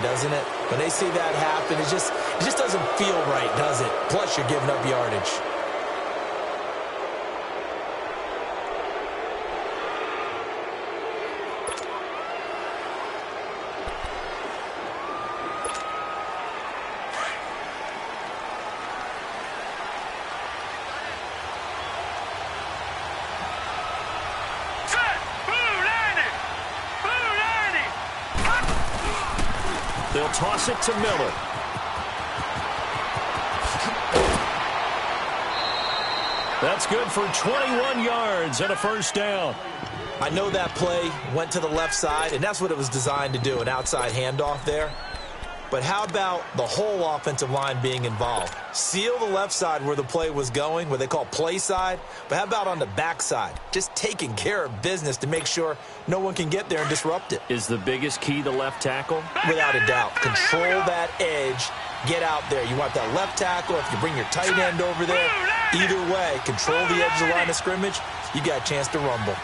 doesn't it? When they see that happen, it just doesn't feel right, does it? Plus, you're giving up yardage. They'll toss it to Miller. That's good for 21 yards and a first down. I know that play went to the left side, and that's what it was designed to do, an outside handoff there. But how about the whole offensive line being involved? Seal the left side where the play was going, what they call play side. But how about on the back side? Just taking care of business to make sure no one can get there and disrupt it. Is the biggest key the left tackle? Without a doubt. Control that edge. Get out there. You want that left tackle. If you bring your tight end over there, either way, control the edge of the line of scrimmage, you got a chance to rumble.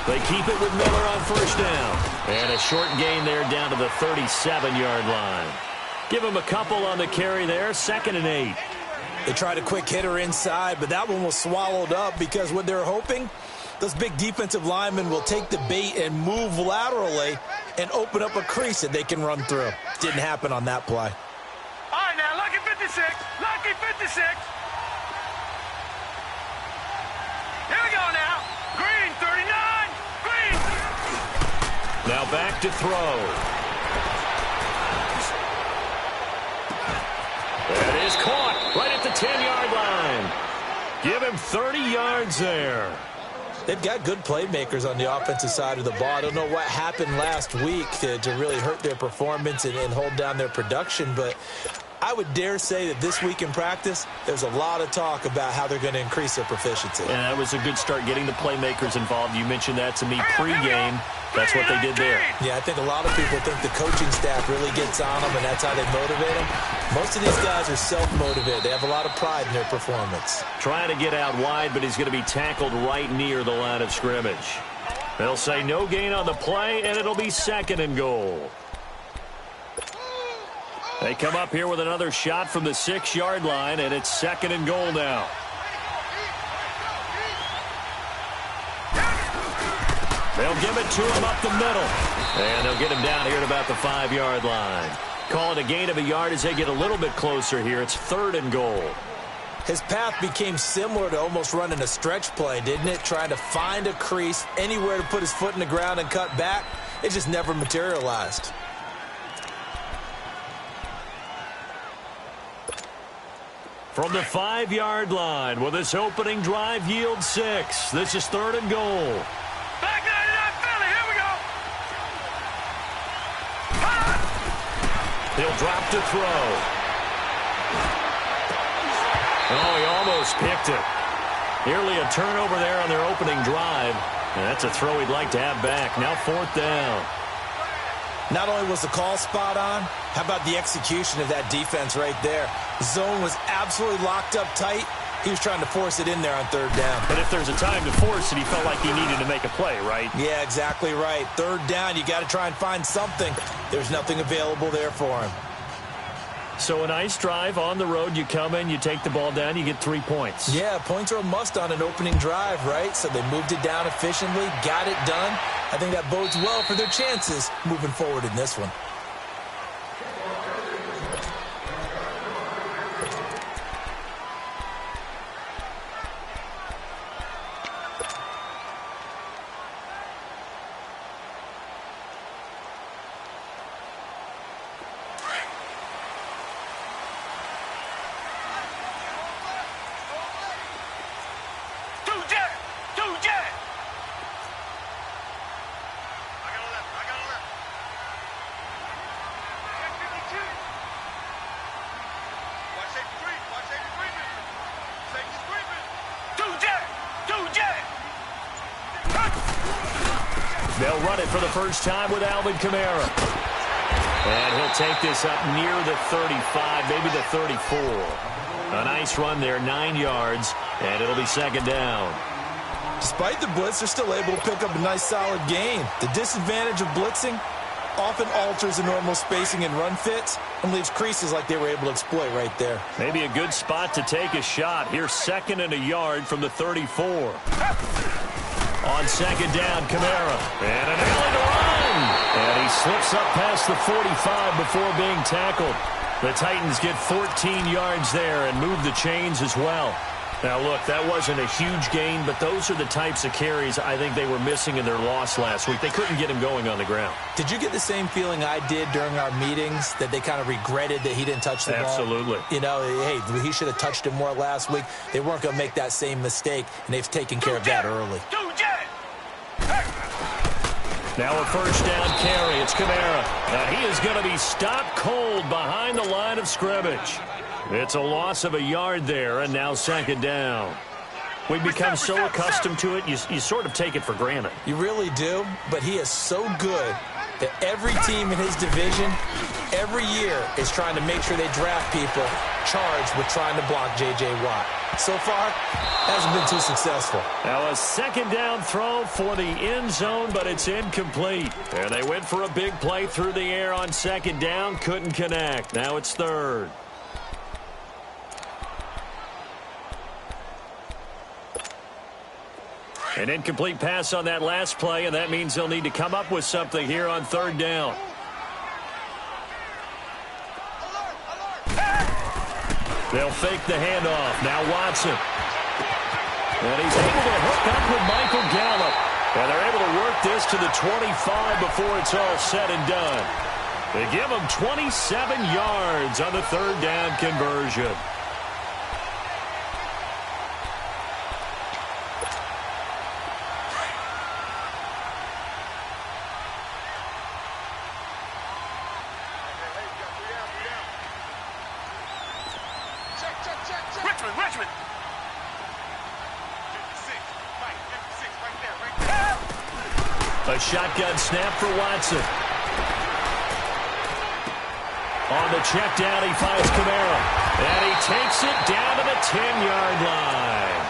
They keep it with Miller on first down. And a short gain there down to the 37-yard line. Give him a couple on the carry there, 2nd and 8. They tried a quick hitter inside, but that one was swallowed up because what they're hoping, those big defensive linemen will take the bait and move laterally and open up a crease that they can run through. Didn't happen on that play. All right, now, lucky 56. Lucky 56. Here we go now. Green, 39. Green. Now back to throw. That is caught right at the 10-yard line. Give him 30 yards there. They've got good playmakers on the offensive side of the ball. I don't know what happened last week to really hurt their performance and hold down their production, but I would dare say that this week in practice, there's a lot of talk about how they're going to increase their proficiency. And that was a good start getting the playmakers involved. You mentioned that to me pregame. That's what they did there. Yeah, I think a lot of people think the coaching staff really gets on them, and that's how they motivate them. Most of these guys are self-motivated. They have a lot of pride in their performance. Trying to get out wide, but he's going to be tackled right near the line of scrimmage. They'll say no gain on the play, and it'll be 2nd and goal. They come up here with another shot from the 6-yard line, and it's 2nd and goal now. They'll give it to him up the middle. And they'll get him down here at about the 5-yard line. Call it a gain of a yard as they get a little bit closer here. It's 3rd and goal. His path became similar to almost running a stretch play, didn't it? Trying to find a crease, anywhere to put his foot in the ground and cut back. It just never materialized. From the 5-yard line, will this opening drive yield 6? This is 3rd and goal. Back 99 Philly. Here we go. He'll drop to throw. Oh, he almost picked it. Nearly a turnover there on their opening drive. And that's a throw he'd like to have back. Now 4th down. Not only was the call spot on, how about the execution of that defense right there? Zone was absolutely locked up tight. He was trying to force it in there on 3rd down. But if there's a time to force it, he felt like he needed to make a play, right? Yeah, exactly right. 3rd down, you got to try and find something. There's nothing available there for him. So a nice drive on the road. You come in, you take the ball down, you get 3 points. Yeah, points are a must on an opening drive, right? So they moved it down efficiently, got it done. I think that bodes well for their chances moving forward in this one. They'll run it for the first time with Alvin Kamara. And he'll take this up near the 35, maybe the 34. A nice run there, 9 yards, and it'll be 2nd down. Despite the blitz, they're still able to pick up a nice solid gain. The disadvantage of blitzing often alters the normal spacing and run fits and leaves creases like they were able to exploit right there. Maybe a good spot to take a shot. Here's 2nd and a yard from the 34. On 2nd down, Kamara. And an alley to run. And he slips up past the 45 before being tackled. The Titans get 14 yards there and move the chains as well. Now, look, that wasn't a huge gain, but those are the types of carries I think they were missing in their loss last week. They couldn't get him going on the ground. Did you get the same feeling I did during our meetings, that they kind of regretted that he didn't touch the ball? Absolutely. You know, hey, he should have touched it more last week. They weren't going to make that same mistake, and they've taken care of that early. Now a 1st down carry. It's Kamara. And he is going to be stopped cold behind the line of scrimmage. It's a loss of a yard there, and now 2nd down. We've become so accustomed to it, you sort of take it for granted. You really do, but he is so good that every team in his division, every year, is trying to make sure they draft people charged with trying to block J.J. Watt. So far, hasn't been too successful. Now a 2nd down throw for the end zone, but it's incomplete. And they went for a big play through the air on 2nd down, couldn't connect. Now it's 3rd. An incomplete pass on that last play, and that means they'll need to come up with something here on 3rd down. They'll fake the handoff. Now Watson. And he's able to hook up with Michael Gallup. And they're able to work this to the 25 before it's all said and done. They give him 27 yards on the 3rd down conversion. Richmond. A shotgun snap for Watson. On the check down, he finds Kamara. And he takes it down to the 10-yard line.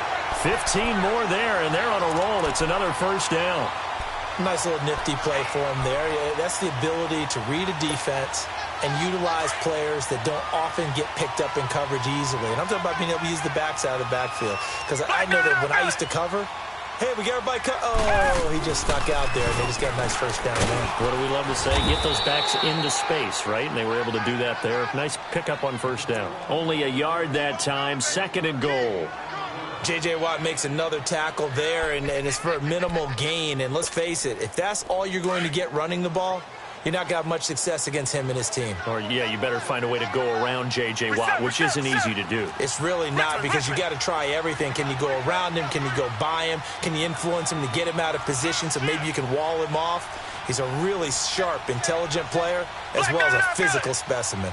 15 more there, and they're on a roll. It's another 1st down. Nice little nifty play for him there. Yeah, that's the ability to read a defense and utilize players that don't often get picked up in coverage easily. And I'm talking about being able to use the backs out of the backfield. Because I know that when I used to cover, hey, we got everybody oh, he just stuck out there, and they just got a nice 1st down there. What do we love to say? Get those backs into space, right? And they were able to do that there. Nice pickup on 1st down. Only a yard that time, 2nd and goal. J.J. Watt makes another tackle there, and it's for a minimal gain. And let's face it, if that's all you're going to get running the ball, you're not got much success against him and his team. Or, yeah, you better find a way to go around J.J. Watt, which isn't easy to do. It's really not, because you got to try everything. Can you go around him? Can you go by him? Can you influence him to get him out of position so maybe you can wall him off? He's a really sharp, intelligent player, as well as a physical specimen.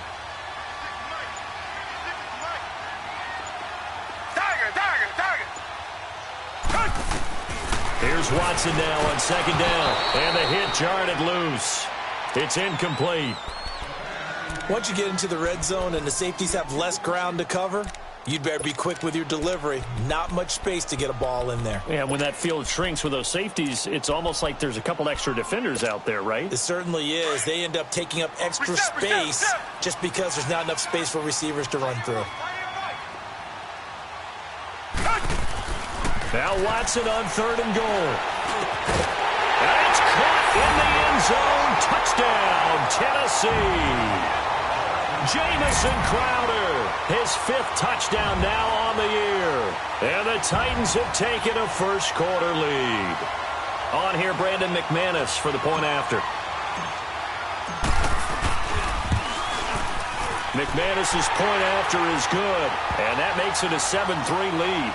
Here's Watson now on 2nd down. And the hit jarred loose. It's incomplete. Once you get into the red zone and the safeties have less ground to cover, you'd better be quick with your delivery. Not much space to get a ball in there. Yeah, when that field shrinks with those safeties, it's almost like there's a couple extra defenders out there, right? It certainly is. They end up taking up extra space just because there's not enough space for receivers to run through. Now Watson on 3rd and goal. And it's caught in the end zone. Touchdown, Tennessee. Jamison Crowder, his 5th touchdown now on the year. And the Titans have taken a first-quarter lead. On here, Brandon McManus for the point after. McManus's point after is good, and that makes it a 7-3 lead.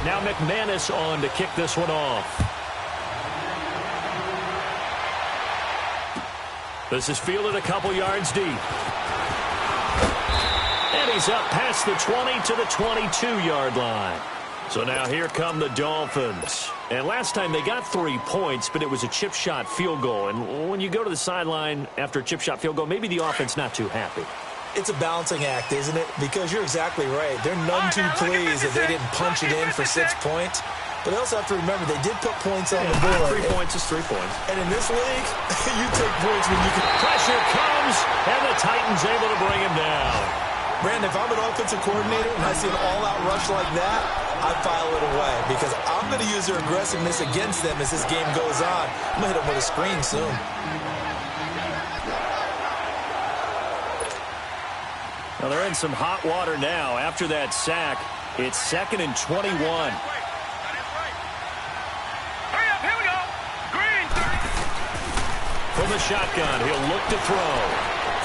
Now McManus on to kick this one off. This is fielded a couple yards deep. And he's up past the 20 to the 22-yard line. So now here come the Dolphins. And last time they got 3 points, but it was a chip shot field goal. And when you go to the sideline after a chip shot field goal, maybe the offense not too happy. It's a balancing act, isn't it? Because you're exactly right. They're none too pleased that they didn't punch it in for 6 points. But they also have to remember they did put points on the board. 3 points is 3 points. And in this league, you take points when you can. Pressure comes, and the Titans able to bring him down. Brandon, if I'm an offensive coordinator and I see an all-out rush like that, I file it away because I'm going to use their aggressiveness against them as this game goes on. I'm going to hit them with a screen soon. Well, they're in some hot water now. After that sack, it's 2nd and 21. Hurry up, here we go. Green, 30. From the shotgun, he'll look to throw.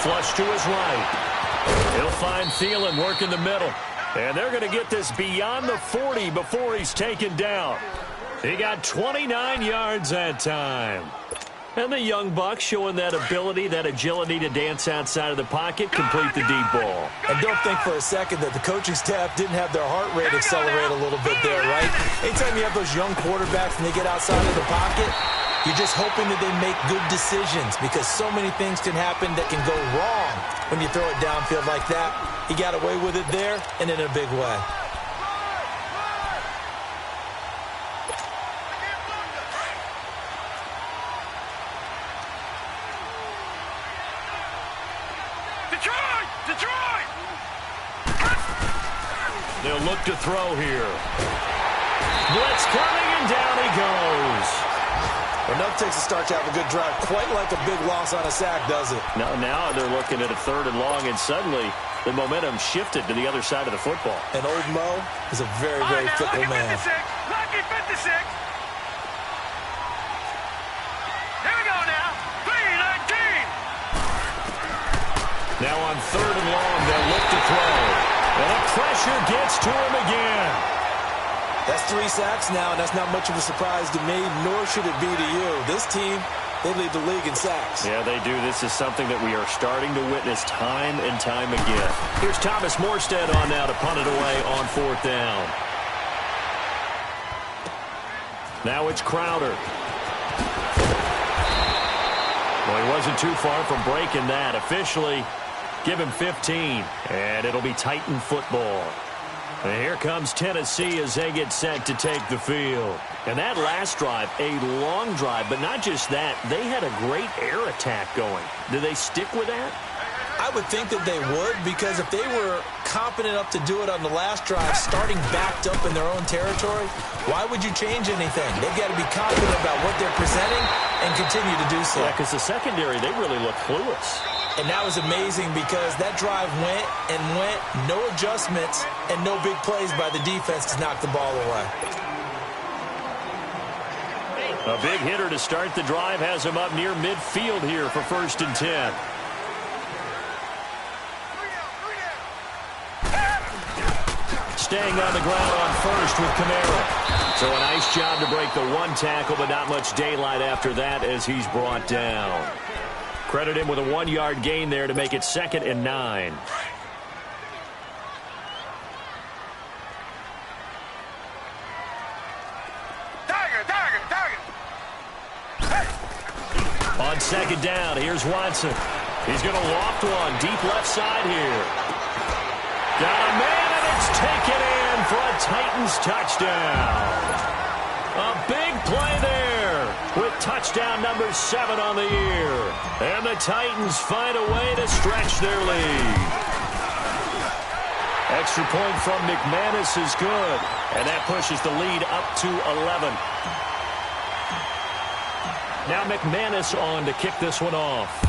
Flush to his right. He'll find Thielen working the middle. And they're going to get this beyond the 40 before he's taken down. He got 29 yards that time. And the young buck showing that ability, that agility to dance outside of the pocket, complete the deep ball. And don't think for a second that the coaching staff didn't have their heart rate accelerate a little bit there, right? Anytime you have those young quarterbacks and they get outside of the pocket, you're just hoping that they make good decisions because so many things can happen that can go wrong when you throw it downfield like that. He got away with it there and in a big way. Detroit! They'll look to throw here. Blitz coming, and down he goes. Enough takes a start to have a good drive, quite like a big loss on a sack, does it? Now they're looking at a 3rd and long, and suddenly the momentum shifted to the other side of the football. And old Mo is a very, very fickle man. Lucky 56. Here we go now. 3-19. Now on 3rd and long, they'll look to throw. And the pressure gets to him again. That's 3 sacks now, and that's not much of a surprise to me, nor should it be to you. This team, they lead the league in sacks. Yeah, they do. This is something that we are starting to witness time and time again. Here's Thomas Morstead on now to punt it away on 4th down. Now it's Crowder. Well, he wasn't too far from breaking that. Officially, give him 15, and it'll be Titan football. And here comes Tennessee as they get set to take the field. And that last drive, a long drive, but not just that. They had a great air attack going. Do they stick with that? I would think that they would, because if they were competent enough to do it on the last drive, starting backed up in their own territory, why would you change anything? They've got to be confident about what they're presenting and continue to do so. Yeah, because the secondary, they really look clueless. And that was amazing because that drive went and went, no adjustments, and no big plays by the defense to knock the ball away. A big hitter to start the drive has him up near midfield here for 1st and 10. Staying on the ground on 1st with Kamara. So a nice job to break the 1 tackle, but not much daylight after that as he's brought down. Credit him with a 1-yard gain there to make it 2nd and 9. Tiger. On 2nd down, here's Watson. He's going to loft one deep left side here. Got a man, and it's taken in for a Titans touchdown. A big play there with touchdown number 7 on the year. And the Titans find a way to stretch their lead. Extra point from McManus is good. And that pushes the lead up to 11. Now McManus on to kick this one off.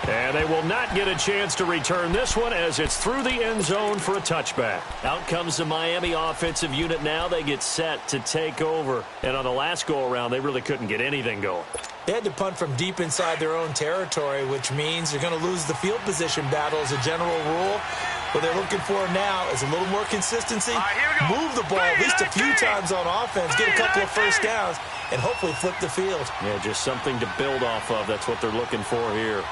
And they will not get a chance to return this one as it's through the end zone for a touchback. Out comes the Miami offensive unit now. They get set to take over. And on the last go-around, they really couldn't get anything going. They had to punt from deep inside their own territory, which means they're going to lose the field position battle as a general rule. What they're looking for now is a little more consistency, move the ball at least a few times on offense, get a couple of first downs, and hopefully flip the field. Yeah, just something to build off of. That's what they're looking for here.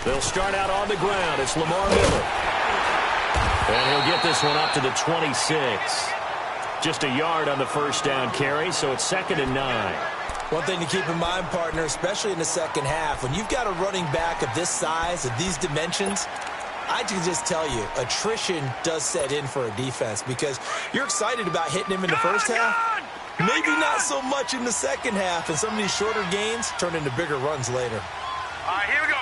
They'll start out on the ground. It's Lamar Miller. And he'll get this one up to the 26. Just a yard on the first down carry, so it's 2nd and 9. One thing to keep in mind, partner, especially in the second half, when you've got a running back of this size, of these dimensions, I can just tell you, attrition does set in for a defense because you're excited about hitting him in the first half. Maybe not so much in the second half, and some of these shorter gains turn into bigger runs later. All right, here we go.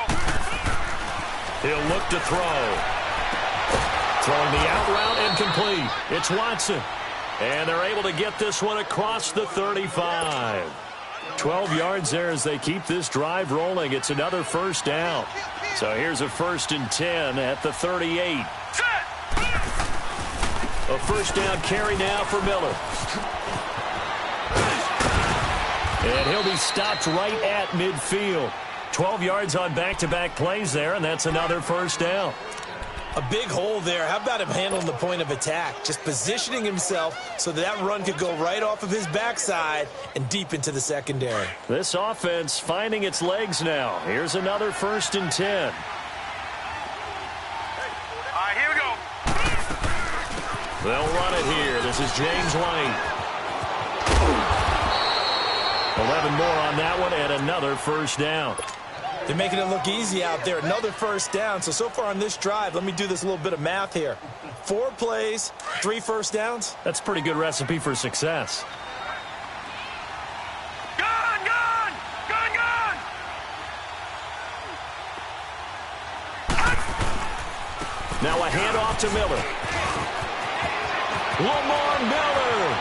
He'll look to throw. Throwing the out route incomplete. It's Watson. And they're able to get this one across the 35. 12 yards there as they keep this drive rolling. It's another first down. So here's a 1st and 10 at the 38. A first down carry now for Miller. And he'll be stopped right at midfield. 12 yards on back-to-back plays there, and that's another first down. A big hole there. How about him handling the point of attack? Just positioning himself so that run could go right off of his backside and deep into the secondary. This offense finding its legs now. Here's another 1st and 10. All right, here we go. They'll run it here. This is James White. 11 more on that one and another first down. They're making it look easy out there. Another first down. So far on this drive, let me do this little bit of math here. 4 plays, 3 first downs. That's a pretty good recipe for success. Gun, gun! Gun, gun! Now a handoff to Miller. Lamar Miller.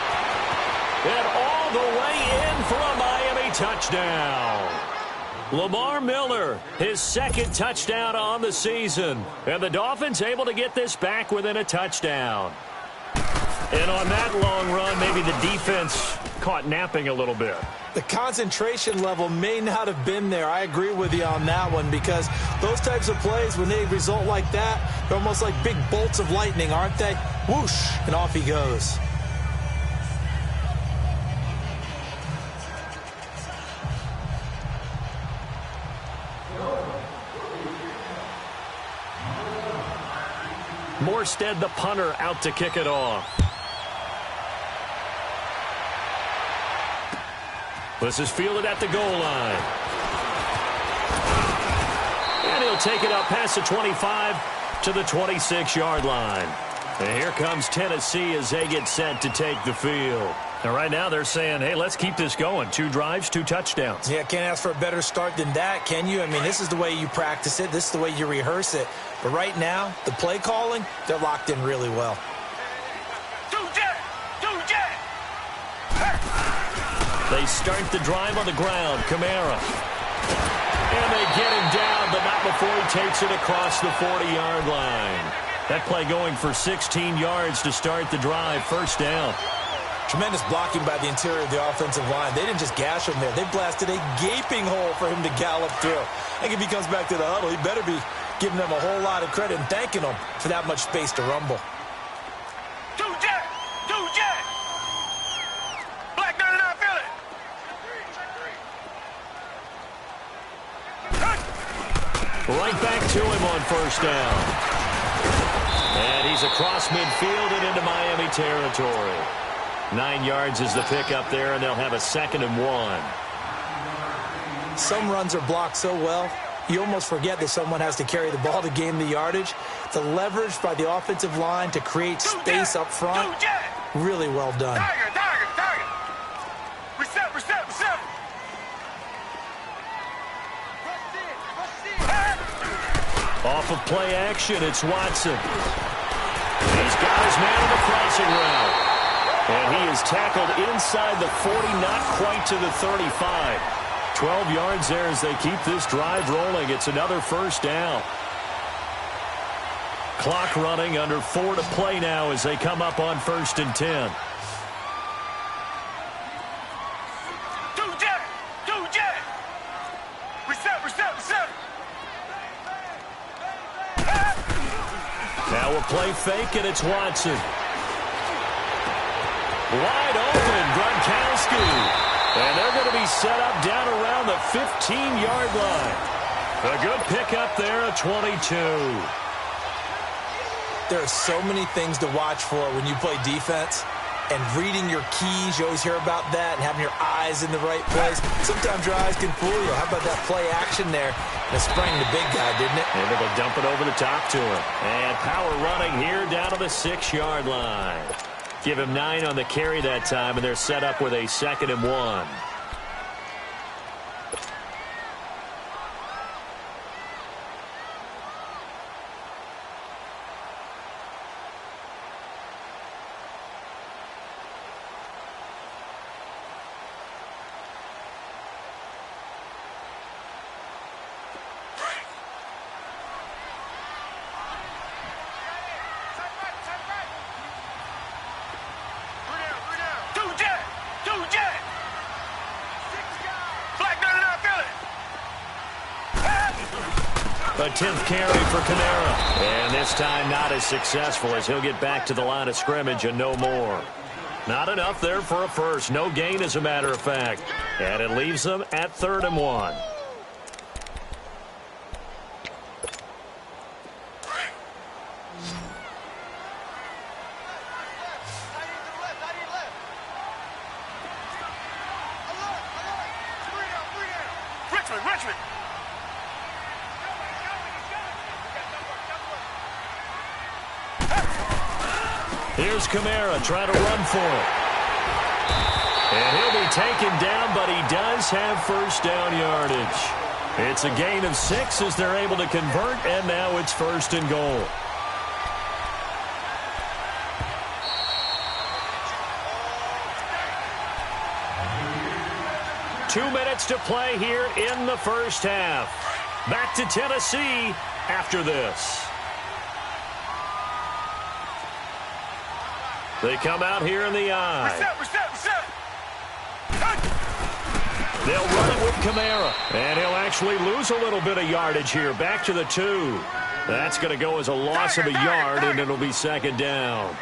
And all the way in for a Miami touchdown. Lamar Miller, his 2nd touchdown on the season. And the Dolphins able to get this back within a touchdown. And on that long run, maybe the defense caught napping a little bit. The concentration level may not have been there. I agree with you on that one because those types of plays, when they result like that, they're almost like big bolts of lightning, aren't they? Whoosh, and off he goes. Morstead, the punter, out to kick it off. This is fielded at the goal line. And he'll take it up past the 25 to the 26-yard line. And here comes Tennessee as they get set to take the field. And right now they're saying, hey, let's keep this going. 2 drives, 2 touchdowns. Yeah, can't ask for a better start than that, can you? I mean, this is the way you practice it. This is the way you rehearse it. But right now, the play calling, they're locked in really well. They start the drive on the ground. Kamara. And they get him down, but not before he takes it across the 40-yard line. That play going for 16 yards to start the drive. First down. Tremendous blocking by the interior of the offensive line. They didn't just gash him there. They blasted a gaping hole for him to gallop through. I think if he comes back to the huddle, he better be giving them a whole lot of credit and thanking them for that much space to rumble. Black 99, feel it. Right back to him on first down. And he's across midfield and into Miami territory. 9 yards is the pickup there, and they'll have a 2nd and 1. Some runs are blocked so well, you almost forget that someone has to carry the ball to gain the yardage. The leverage by the offensive line to create space up front, really well done. Tiger. Reset. Off of play action, it's Watson. He's got his man on the crossing route. And he is tackled inside the 40, not quite to the 35. 12 yards there as they keep this drive rolling. It's another first down. Clock running, under 4 to play now as they come up on 1st and 10. Reset. Now a play fake, and it's Watson. Wide open, Gronkowski. And they're going to be set up down around the 15-yard line. A good pickup there at 22. There are so many things to watch for when you play defense. and reading your keys. You always hear about that, and having your eyes in the right place. Sometimes your eyes can fool you. How about that play action there? It sprang the big guy, didn't it? Able to dump it over the top to him. And power running here down to the 6-yard line. Give him 9 on the carry that time, and they're set up with a 2nd and 1. A 10th carry for Kamara. And this time not as successful as he'll get back to the line of scrimmage and no more. Not enough there for a first. No gain, as a matter of fact. And it leaves them at 3rd and 1. Richmond. Here's Kamara trying to run for it. And he'll be taken down, but he does have first down yardage. It's a gain of 6 as they're able to convert, and now it's 1st and goal. Two minutes to play here in the first half. Back to Tennessee after this. They come out here in the eye. Reset. They'll run it with Kamara. And he'll actually lose a little bit of yardage here. Back to the 2. That's going to go as a loss of a yard, and it'll be 2nd down.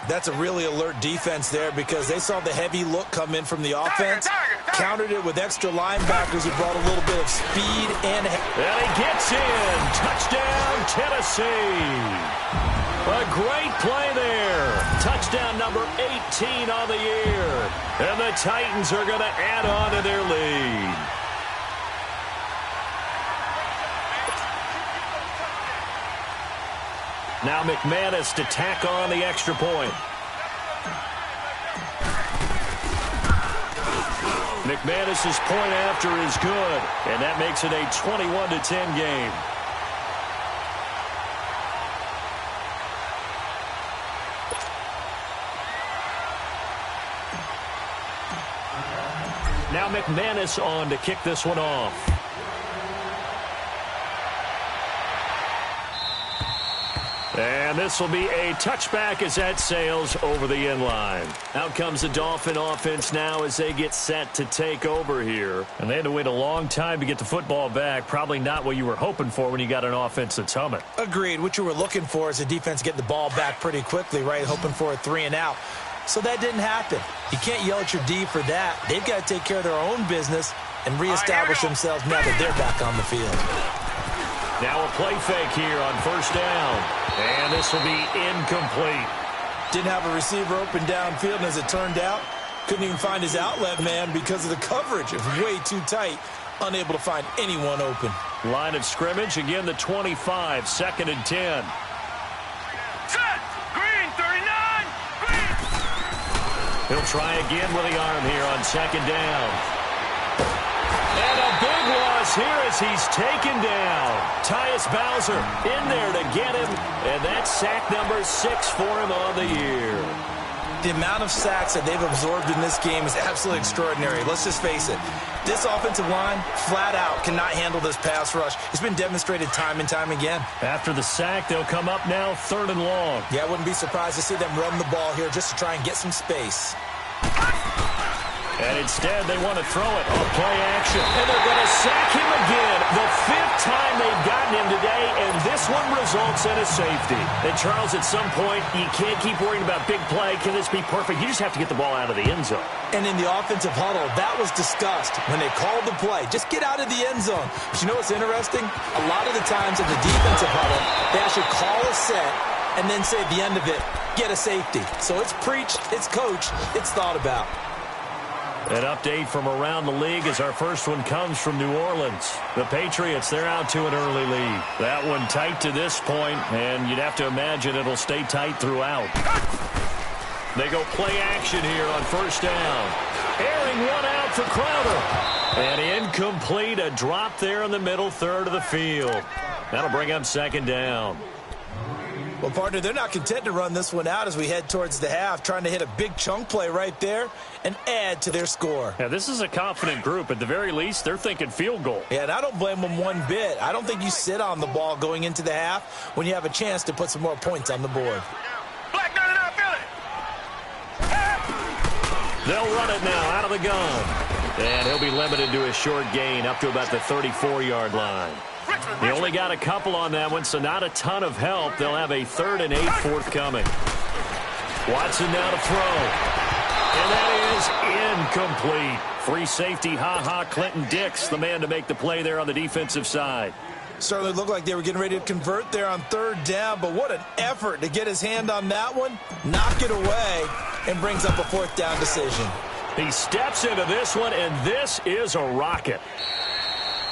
That's a really alert defense there because they saw the heavy look come in from the offense, countered it with extra linebackers who brought a little bit of speed and he gets in. Touchdown, Tennessee. A great play there. Touchdown number 18 on the year. And the Titans are going to add on to their lead. Now McManus to tack on the extra point. McManus's point after is good, and that makes it a 21-10 game. Now McManus on to kick this one off. And this will be a touchback as that sails over the end line. Out comes the Dolphin offense now as they get set to take over here. And they had to wait a long time to get the football back. Probably not what you were hoping for when you got an offense that's humming. Agreed. What you were looking for is the defense get the ball back pretty quickly, right? Hoping for a 3 and out. So that didn't happen. You can't yell at your D for that. They've got to take care of their own business and reestablish themselves now that they're back on the field. Now a play fake here on 1st down. And this will be incomplete. Didn't have a receiver open downfield, and as it turned out, couldn't even find his outlet man because of the coverage. It was way too tight. Unable to find anyone open. Line of scrimmage, again the 25, 2nd and 10. Set! Green, 39! Green! He'll try again with the arm here on 2nd down. And a big loss here as he's taken down. Tyus Bowser in there to get him, and that's sack number 6 for him on the year. The amount of sacks that they've absorbed in this game is absolutely extraordinary. Let's just face it. This offensive line, flat out, cannot handle this pass rush. It's been demonstrated time and time again. After the sack, they'll come up now 3rd and long. Yeah, I wouldn't be surprised to see them run the ball here just to try and get some space. And instead, they want to throw it on play action. And they're going to sack him again. The 5th time they've gotten him today, and this one results in a safety. And, Charles, at some point, you can't keep worrying about big play. Can this be perfect? You just have to get the ball out of the end zone. And in the offensive huddle, that was discussed when they called the play. Just get out of the end zone. But you know what's interesting? A lot of the times at the defensive huddle, they actually call a set and then say at the end of it, get a safety. So it's preached, it's coached, it's thought about. An update from around the league as our first one comes from New Orleans. The Patriots, they're out to an early lead. That one tight to this point, and you'd have to imagine it'll stay tight throughout. They go play action here on first down. Airing one out for Crowder. And incomplete, a drop there in the middle third of the field. That'll bring up second down. Well, partner, they're not content to run this one out as we head towards the half, trying to hit a big chunk play right there and add to their score. Yeah, this is a confident group. At the very least, they're thinking field goal. Yeah, and I don't blame them one bit. I don't think you sit on the ball going into the half when you have a chance to put some more points on the board. Black 99, feel it. They'll run it now out of the gun. And he'll be limited to a short gain up to about the 34-yard line. He only got a couple on that one, so not a ton of help. They'll have a 3rd and 8 forthcoming. Watson now to throw. And that is incomplete. Free safety, Clinton Dix, the man to make the play there on the defensive side. Certainly looked like they were getting ready to convert there on 3rd down, but what an effort to get his hand on that one, knock it away, and brings up a 4th down decision. He steps into this one, and this is a rocket.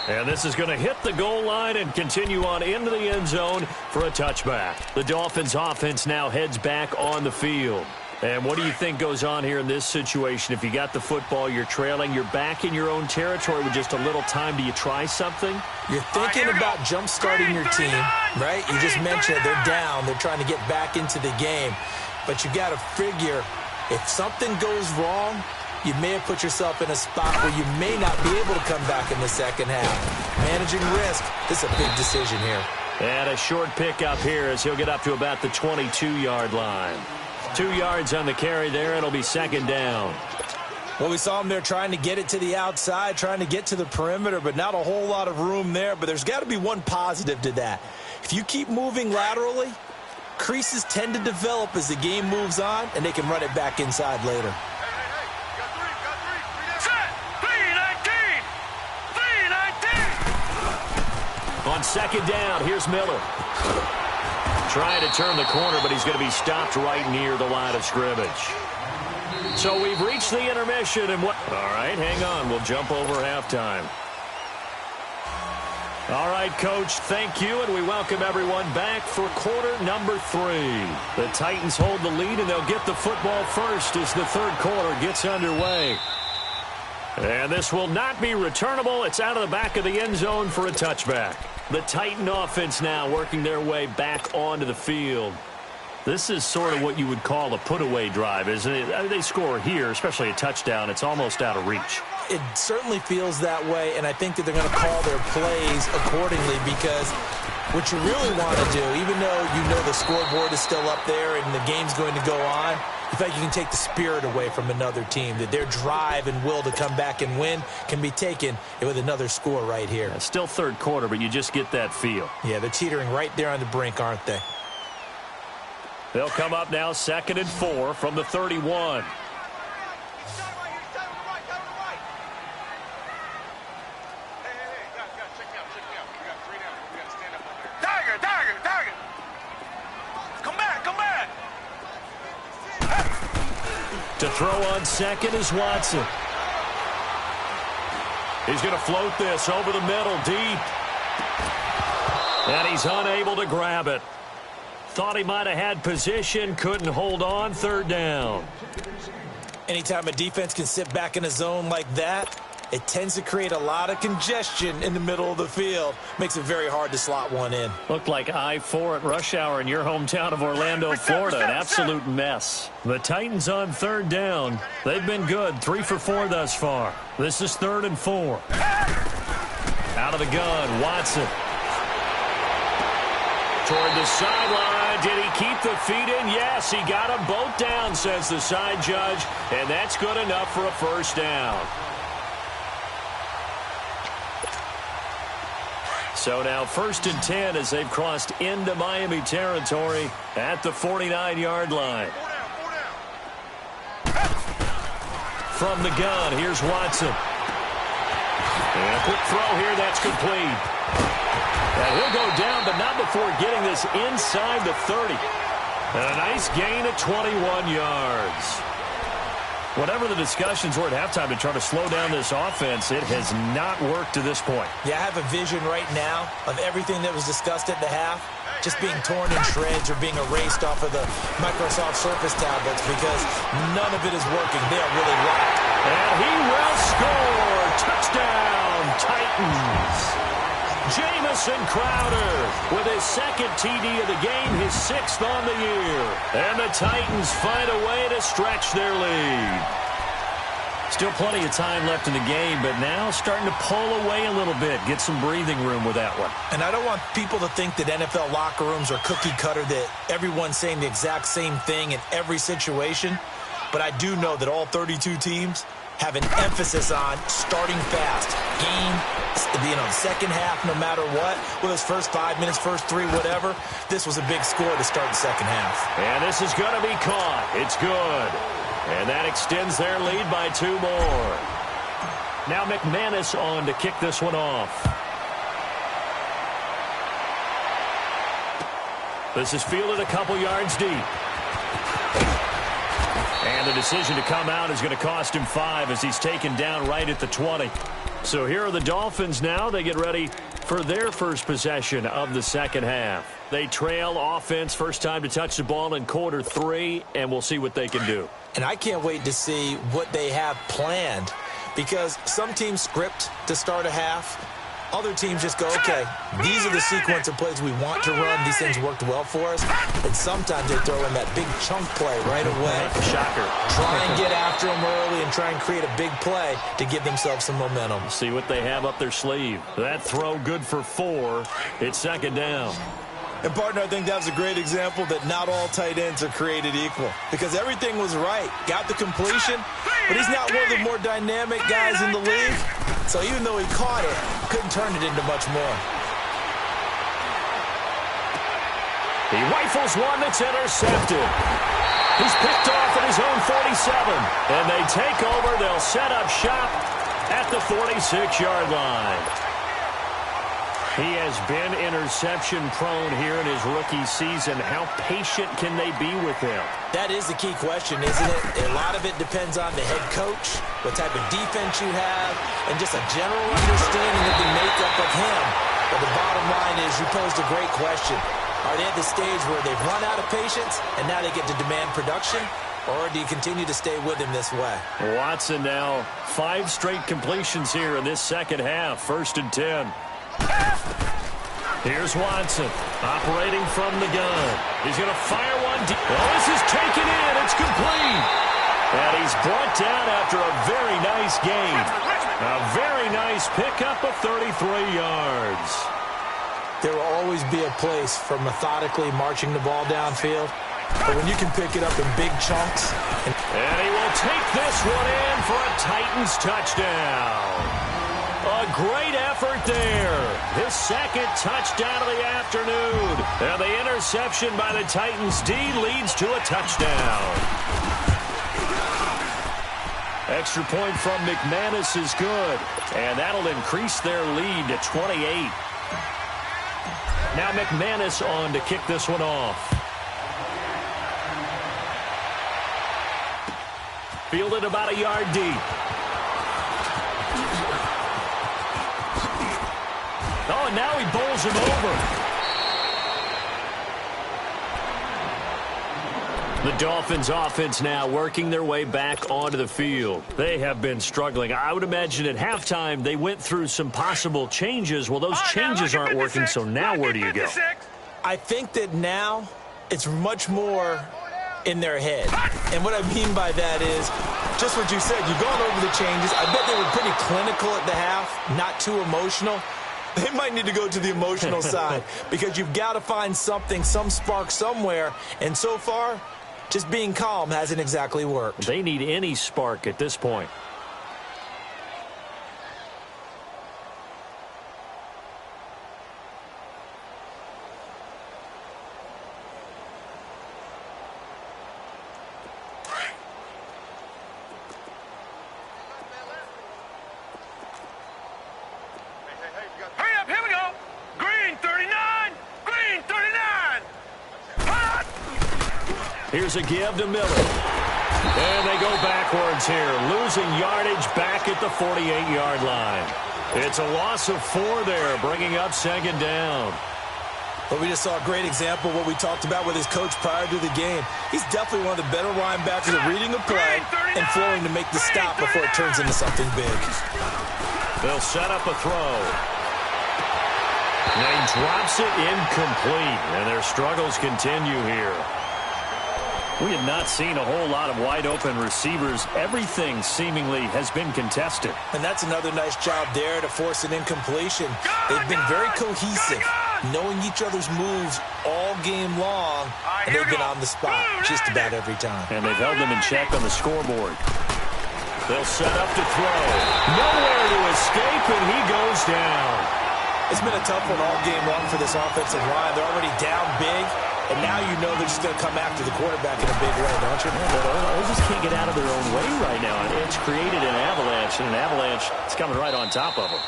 And this is going to hit the goal line and continue on into the end zone for a touchback. The Dolphins offense now heads back on the field. And what do you think goes on here in this situation? If you got the football, you're trailing, you're back in your own territory with just a little time. Do you try something? You're thinking about jump-starting your team, right? You just mentioned they're down. They're trying to get back into the game. But you got to figure if something goes wrong, you may have put yourself in a spot where you may not be able to come back in the second half. Managing risk, this is a big decision here. And a short pickup here as he'll get up to about the 22-yard line. 2 yards on the carry there. It'll be second down. Well, we saw him there trying to get it to the outside, trying to get to the perimeter, but not a whole lot of room there. But there's got to be one positive to that. If you keep moving laterally, creases tend to develop as the game moves on, and they can run it back inside later. On second down, here's Miller. Trying to turn the corner, but he's going to be stopped right near the line of scrimmage. So we've reached the intermission, and what? All right, hang on. We'll jump over halftime. All right, Coach, thank you, and we welcome everyone back for quarter number 3. The Titans hold the lead, and they'll get the football first as the third quarter gets underway. And this will not be returnable. It's out of the back of the end zone for a touchback. The Titan offense now working their way back onto the field. This is sort of what you would call a put-away drive, isn't it? They score here, especially a touchdown. It's almost out of reach. It certainly feels that way, and I think that they're going to call their plays accordingly because what you really want to do, even though you know the scoreboard is still up there and the game's going to go on, in fact, you can take the spirit away from another team, that their drive and will to come back and win can be taken with another score right here. It's still third quarter, but you just get that feel. Yeah, they're teetering right there on the brink, aren't they? They'll come up now 2nd and 4 from the 31. Tiger! Come back! To throw on second is Watson. He's going to float this over the middle deep. And he's unable to grab it. Thought he might have had position, couldn't hold on, 3rd down. Anytime a defense can sit back in a zone like that, it tends to create a lot of congestion in the middle of the field. Makes it very hard to slot one in. Looked like I-4 at rush hour in your hometown of Orlando, Florida. An absolute mess. The Titans on 3rd down. They've been good, 3 for 4 thus far. This is 3rd and 4. Out of the gun, Watson. Toward the sideline. Did he keep the feet in? Yes, he got them both down, says the side judge. And that's good enough for a first down. So now 1st and 10 as they've crossed into Miami territory at the 49-yard line. From the gun, here's Watson. And a quick throw here, that's complete. And he'll go down, but not before getting this inside the 30. And a nice gain of 21 yards. Whatever the discussions were at halftime to try to slow down this offense, it has not worked to this point. Yeah, I have a vision right now of everything that was discussed at the half just being torn in shreds or being erased off of the Microsoft Surface tablets because none of it is working. They are really locked. And he will score. Touchdown, Titans. Jamison Crowder with his second TD of the game, his sixth on the year. And the Titans find a way to stretch their lead. Still plenty of time left in the game, but now starting to pull away a little bit, get some breathing room with that one. And I don't want people to think that NFL locker rooms are cookie cutter, that everyone's saying the exact same thing in every situation. But I do know that all 32 teams have an emphasis on starting fast. Second half, no matter what, whether it's first 5 minutes, first 3, whatever, this was a big score to start the second half. And this is going to be caught. It's good. And that extends their lead by 2 more. Now McManus on to kick this one off. This is fielded a couple yards deep. And the decision to come out is going to cost him 5 as he's taken down right at the 20. So here are the Dolphins now. They get ready for their first possession of the second half. They trail offense, first time to touch the ball in quarter 3, and we'll see what they can do. And I can't wait to see what they have planned because some teams script to start a half. Other teams just go, okay, these are the sequence of plays we want to run. These things worked well for us. And sometimes they throw in that big chunk play right away. Shocker. Try and get after them early and try and create a big play to give themselves some momentum. See what they have up their sleeve. That throw good for 4. It's second down. And, partner, I think that was a great example that not all tight ends are created equal because everything was right. Got the completion, but he's not one of the more dynamic guys in the league. So even though he caught it, couldn't turn it into much more. He rifles one that's intercepted. He's picked off at his own 47. And they take over. They'll set up shop at the 46-yard line. He has been interception-prone here in his rookie season. How patient can they be with him? That is the key question, isn't it? A lot of it depends on the head coach, what type of defense you have, and just a general understanding of the makeup of him. But the bottom line is you posed a great question. Are they at the stage where they've run out of patience and now they get to demand production? Or do you continue to stay with him this way? Watson now 5 straight completions here in this second half. 1st and 10. Here's Watson operating from the gun. He's going to fire one deep. Oh, this is taken in. It's complete. And he's brought down after a very nice game. A very nice pickup of 33 yards. There will always be a place for methodically marching the ball downfield. But when you can pick it up in big chunks. And he will take this one in for a Titans touchdown. A great effort there. His second touchdown of the afternoon. And the interception by the Titans D leads to a touchdown. Extra point from McManus is good. And that'll increase their lead to 28. Now McManus on to kick this one off. Fielded about a yard deep. Oh, and now he bowls him over. The Dolphins offense now working their way back onto the field. They have been struggling. I would imagine at halftime they went through some possible changes. Well, those changes aren't working, so now where do you go? I think that now it's much more in their head. And what I mean by that is just what you said. You've gone over the changes. I bet they were pretty clinical at the half, not too emotional. They might need to go to the emotional side because you've got to find something, some spark somewhere. And so far, just being calm hasn't exactly worked. They need any spark at this point. Hurry up, here we go. Green 39. Green 39. Hot. Here's a give to Miller. And they go backwards here, losing yardage back at the 48-yard line. It's a loss of 4 there, bringing up second down. But we just saw a great example of what we talked about with his coach prior to the game. He's definitely one of the better linebackers at reading a play and flowing to make the stop before it turns into something big. They'll set up a throw. And he drops it incomplete, and their struggles continue here. We have not seen a whole lot of wide-open receivers. Everything seemingly has been contested. And that's another nice job there to force an incompletion. They've been very cohesive, knowing each other's moves all game long, and they've been on the spot just about every time. And they've held them in check on the scoreboard. They'll set up to throw. Nowhere to escape, and he goes down. It's been a tough one all game long for this offensive line. They're already down big. And now you know they're just going to come after the quarterback in a big way, don't you? Yeah, they just can't get out of their own way right now. And it's created an avalanche, and an avalanche is coming right on top of them.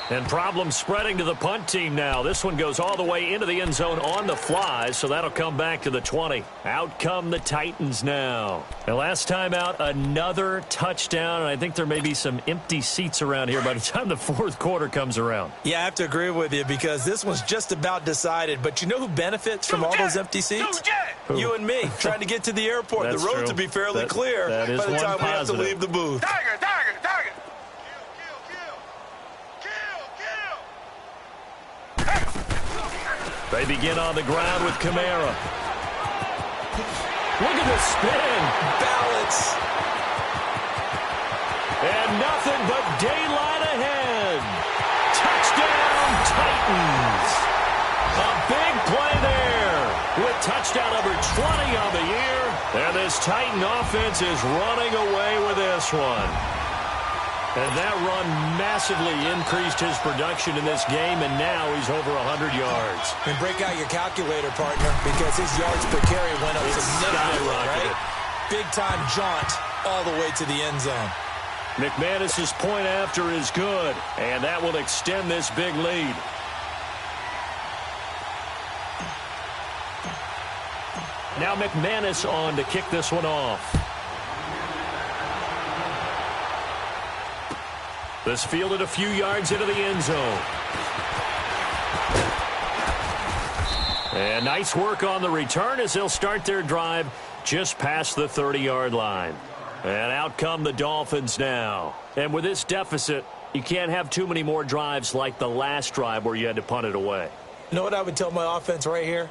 And problems spreading to the punt team now. This one goes all the way into the end zone on the fly, so that'll come back to the 20. Out come the Titans now. And last time out, another touchdown, and I think there may be some empty seats around here by the time the fourth quarter comes around. Yeah, I have to agree with you because this one's just about decided. But you know who benefits from all those empty seats? Who? You and me, trying to get to the airport. That's the roads true. will be fairly clear that is by the time we have to positive. leave the booth. Tiger! They begin on the ground with Kamara. Look at the spin. Balance. And nothing but daylight ahead. Touchdown, Titans. A big play there with touchdown number 20 on the year. And this Titan offense is running away with this one. And that run massively increased his production in this game, and now he's over 100 yards. And break out your calculator, partner, because his yards per carry went up significantly, right? Big-time jaunt all the way to the end zone. McManus's point after is good, and that will extend this big lead. Now McManus on to kick this one off. This fielded a few yards into the end zone. And nice work on the return as they'll start their drive just past the 30-yard line. And out come the Dolphins now. And with this deficit, you can't have too many more drives like the last drive where you had to punt it away. You know what I would tell my offense right here?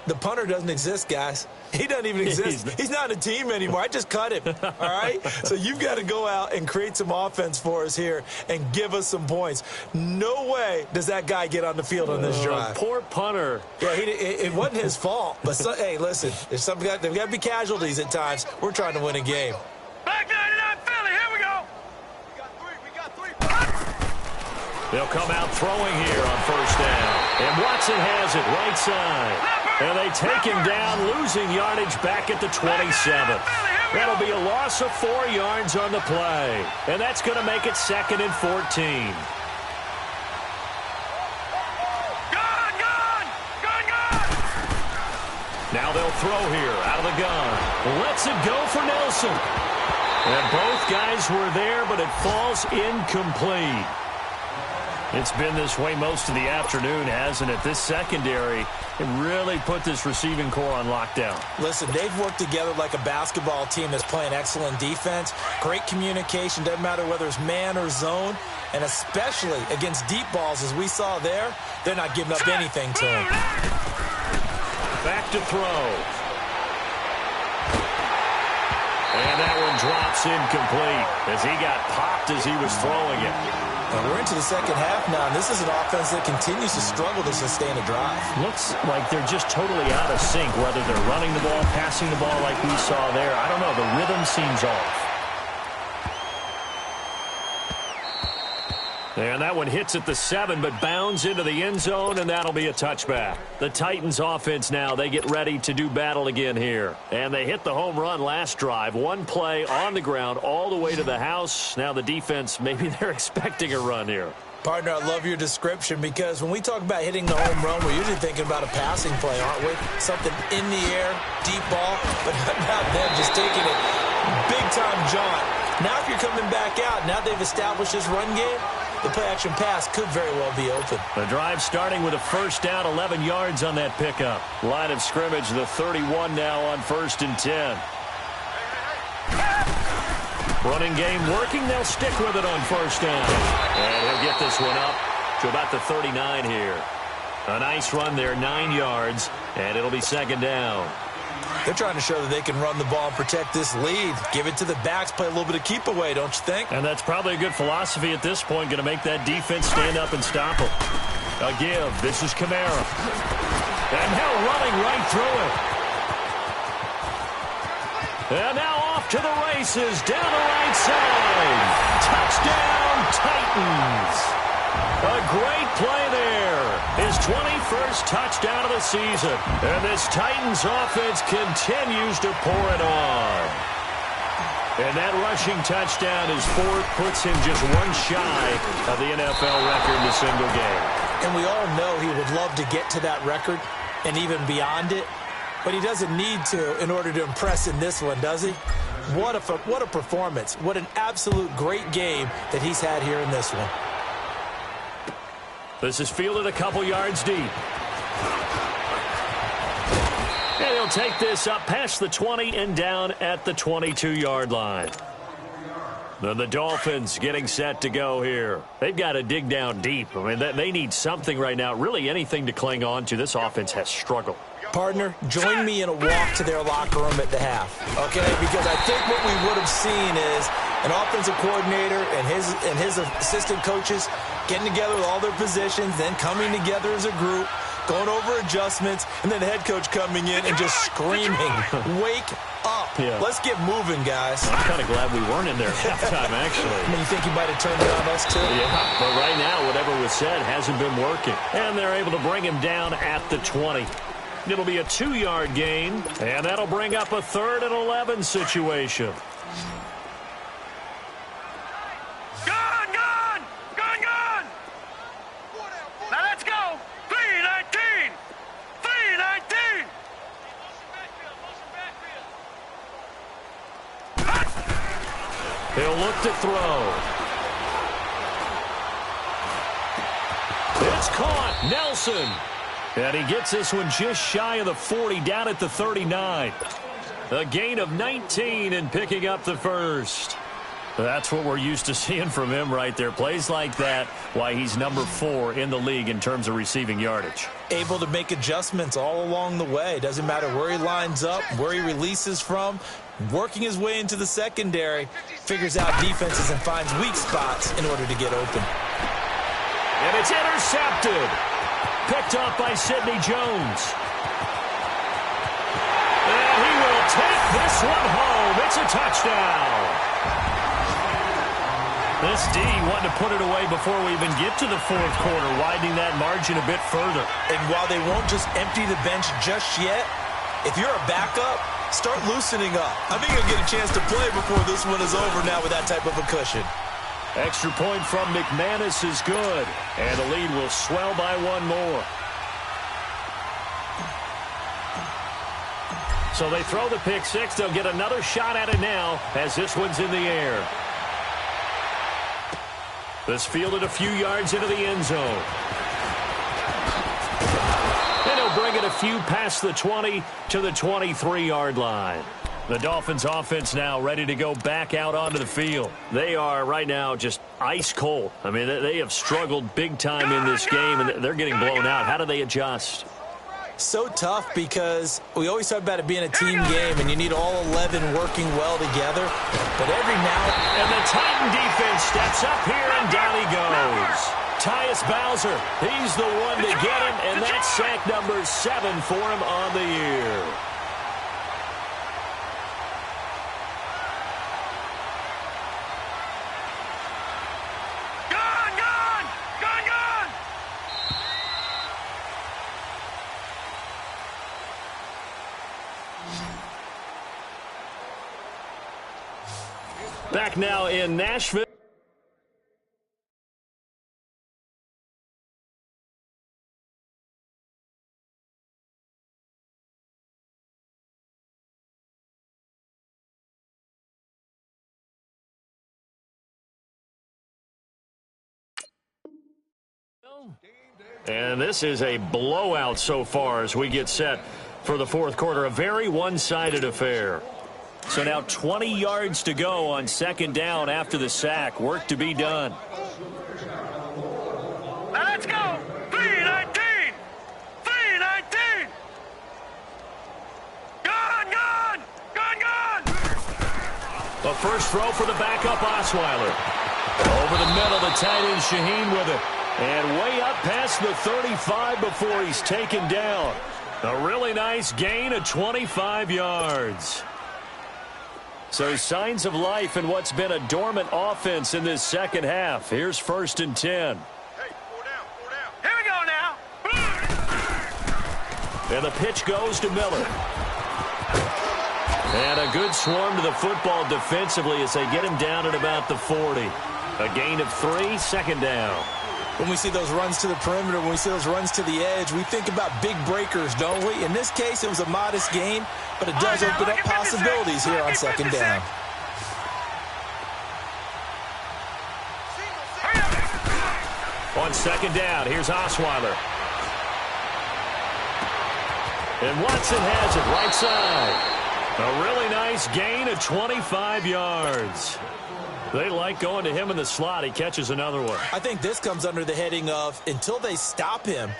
The punter doesn't exist, guys. He doesn't even exist. He's not a team anymore. I just cut him, all right? So you've got to go out and create some offense for us here and give us some points. No way does that guy get on the field on this drive. Poor punter. Yeah, it wasn't his fault. But, hey, listen, there's got to be casualties at times. We're trying to win a game. Black 99 Philly, here we go. We got three. They'll come out throwing here on first down. And Watson has it right side. And they take him down, losing yardage back at the 27th. That'll be a loss of 4 yards on the play. And that's going to make it 2nd and 14. Gun! Now they'll throw here out of the gun. Lets it go for Nelson. And both guys were there, but it falls incomplete. It's been this way most of the afternoon, hasn't it? This secondary really put this receiving core on lockdown. Listen, they've worked together like a basketball team that's playing excellent defense. Great communication, doesn't matter whether it's man or zone. And especially against deep balls, as we saw there, they're not giving up anything to them. Back to throw. And that one drops incomplete as he got popped as he was throwing it. And we're into the second half now, and this is an offense that continues to struggle to sustain a drive. Looks like they're just totally out of sync, whether they're running the ball, passing the ball like we saw there. I don't know. The rhythm seems off. And that one hits at the 7, but bounds into the end zone, and that'll be a touchback. The Titans offense now, they get ready to do battle again here. And they hit the home run last drive. One play on the ground all the way to the house. Now the defense, maybe they're expecting a run here. Partner, I love your description because when we talk about hitting the home run, we're usually thinking about a passing play, aren't we? Something in the air, deep ball, but how about them just taking it big-time jaunt. Now if you're coming back out, now they've established this run game, the play-action pass could very well be open. The drive starting with a first down, 11 yards on that pickup. Line of scrimmage, the 31 now on 1st and 10. Running game working. They'll stick with it on 1st down. And he'll get this one up to about the 39 here. A nice run there, 9 yards, and it'll be 2nd down. They're trying to show that they can run the ball and protect this lead. Give it to the backs, play a little bit of keep away, don't you think? And that's probably a good philosophy at this point, going to make that defense stand up and stop them. A give. This is Kamara. And now running right through it. And now off to the races, down the right side. Touchdown, Titans. A great play there. His 21st touchdown of the season. And this Titans offense continues to pour it on. And that rushing touchdown, his 4th, puts him just one shy of the NFL record in a single game. And we all know he would love to get to that record and even beyond it. But he doesn't need to in order to impress in this one, does he? What a performance. What an absolute great game that he's had here in this one. This is fielded a couple yards deep. And he'll take this up past the 20 and down at the 22-yard line. Then the Dolphins getting set to go here. They've got to dig down deep. I mean, they need something right now, really anything to cling on to. This offense has struggled. Partner, join me in a walk to their locker room at the half, okay? Because I think what we would have seen is an offensive coordinator and his assistant coaches getting together with all their positions, then coming together as a group, going over adjustments, and then the head coach coming in and just screaming, wake up. Yeah. Let's get moving, guys. I'm kind of glad we weren't in there at halftime, actually. I mean, you think he might have turned it on us, too? Yeah, but right now, whatever was said hasn't been working. And they're able to bring him down at the 20. It'll be a 2-yard gain, and that'll bring up a 3rd and 11 situation. Gone! Now let's go! 3-19! 3-19! He'll look to throw. It's caught. Nelson. And he gets this one just shy of the 40, down at the 39. A gain of 19 and picking up the 1st. That's what we're used to seeing from him right there. Plays like that, why he's number 4 in the league in terms of receiving yardage. Able to make adjustments all along the way. Doesn't matter where he lines up, where he releases from. Working his way into the secondary, figures out defenses and finds weak spots in order to get open. And it's intercepted. Picked off by Sidney Jones. And he will take this one home. It's a touchdown. This D wanted to put it away before we even get to the 4th quarter, widening that margin a bit further. And while they won't just empty the bench just yet, if you're a backup, start loosening up. I think you'll get a chance to play before this one is over now with that type of a cushion. Extra point from McManus is good, and the lead will swell by 1 more. So they throw the pick 6. They'll get another shot at it now as this one's in the air. This fielded a few yards into the end zone. And he'll bring it a few past the 20 to the 23-yard line. The Dolphins offense now ready to go back out onto the field. They are right now just ice cold. I mean, they have struggled big time in this game, and they're getting blown out. How do they adjust? So tough because we always talk about it being a team game, and you need all 11 working well together. But every now and the Titan defense steps up here, and down he goes. Tyus Bowser, he's the one to get him, and that's sack number 7 for him on the year. Back now in Nashville. And this is a blowout so far as we get set for the fourth quarter. A very one-sided affair. So now 20 yards to go on second down after the sack. Work to be done. Now let's go. 3-19. 3-19. Gone. A first throw for the backup Osweiler. Over the middle, the tight end Shaheen with it. And way up past the 35 before he's taken down. A really nice gain of 25 yards. So signs of life in what's been a dormant offense in this second half. Here's 1st and 10. Hey, 4 down. Here we go now. And the pitch goes to Miller. And a good swarm to the football defensively as they get him down at about the 40. A gain of 3, second down. When we see those runs to the perimeter, when we see those runs to the edge, we think about big breakers, don't we? In this case, it was a modest gain, but it does open up possibilities here on second down. On second down, here's Osweiler. And Watson has it right side. A really nice gain of 25 yards. They like going to him in the slot. He catches another one. I think this comes under the heading of, until they stop him,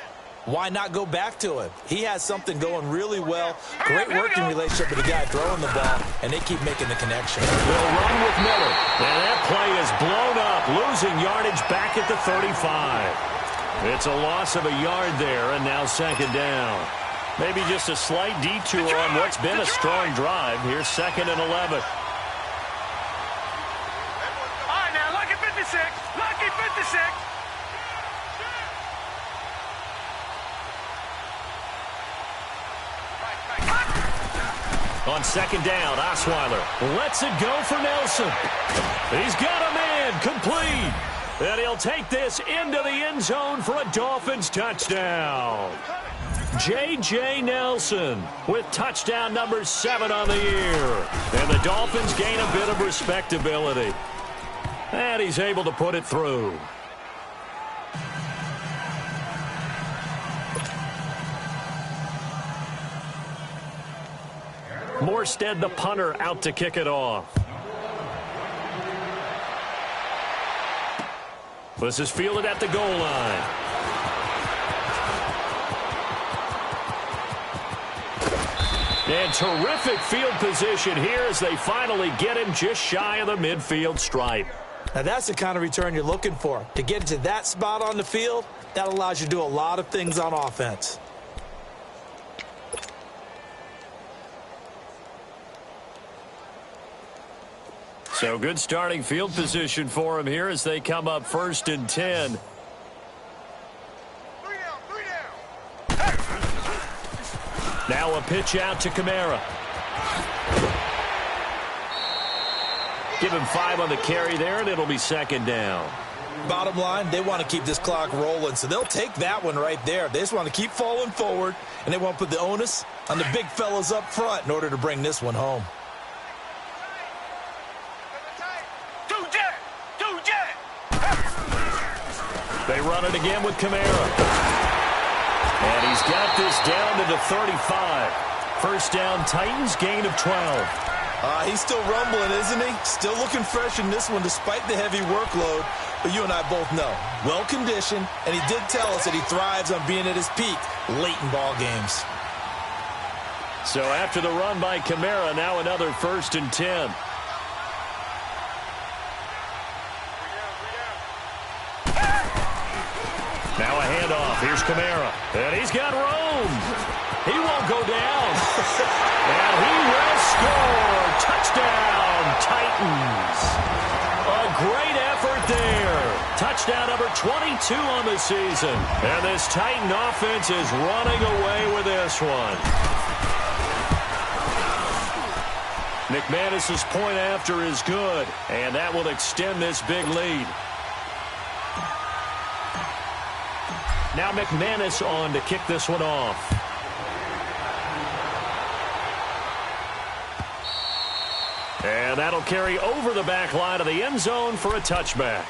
why not go back to him? He has something going really well. Great working relationship with the guy throwing the ball, and they keep making the connection. They'll run with Miller. And that play is blown up, losing yardage back at the 35. It's a loss of a yard there, and now second down. Maybe just a slight detour on what's been a strong drive. Here's 2nd and 11. Lucky 56. On second down, Osweiler lets it go for Nelson. He's got a man complete. And he'll take this into the end zone for a Dolphins touchdown. J.J. Nelson with touchdown number 7 on the year. And the Dolphins gain a bit of respectability. And he's able to put it through. Morstead, the punter, out to kick it off. This is fielded at the goal line. And terrific field position here as they finally get him just shy of the midfield stripe. Now, that's the kind of return you're looking for. To get to that spot on the field, that allows you to do a lot of things on offense. So good starting field position for him here as they come up 1st and 10. 3 down. Now a pitch out to Kamara. Give him 5 on the carry there, and it'll be second down. Bottom line, they want to keep this clock rolling, so they'll take that one right there. They just want to keep falling forward, and they want to put the onus on the big fellas up front in order to bring this one home. Two jet. They run it again with Kamara. And he's got this down to the 35. First down, Titans, gain of 12. He's still rumbling, isn't he? Still looking fresh in this one despite the heavy workload. But you and I both know, well-conditioned, and he did tell us that he thrives on being at his peak late in ball games. So after the run by Kamara, now another 1st and 10. Now a handoff. Here's Kamara. And he's got room. He won't go down. And he will score. Touchdown, Titans. A great effort there. Touchdown number 22 on the season. And this Titan offense is running away with this one. McManus's point after is good, and that will extend this big lead. Now McManus on to kick this one off. And that'll carry over the back line of the end zone for a touchback.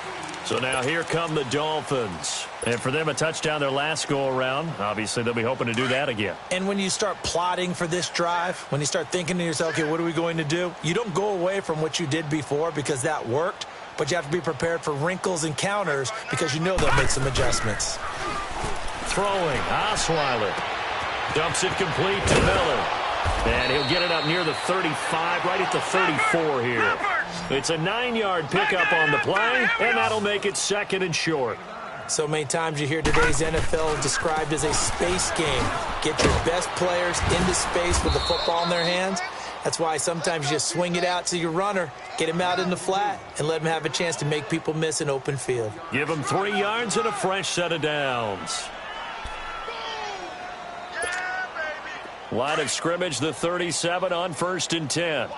So now here come the Dolphins. And for them, a touchdown their last go-around. Obviously, they'll be hoping to do that again. And when you start plotting for this drive, when you start thinking to yourself, okay, what are we going to do? You don't go away from what you did before because that worked, but you have to be prepared for wrinkles and counters because you know they'll make some adjustments. Throwing, Osweiler. Dumps it complete to Miller. And he'll get it up near the 35, right at the 34 here. It's a 9-yard pickup on the play, and that'll make it 2nd and short. So many times you hear today's NFL described as a space game. Get your best players into space with the football in their hands. That's why sometimes you just swing it out to your runner, get him out in the flat, and let him have a chance to make people miss an open field. Give him 3 yards and a fresh set of downs. Line of scrimmage, the 37 on 1st and 10.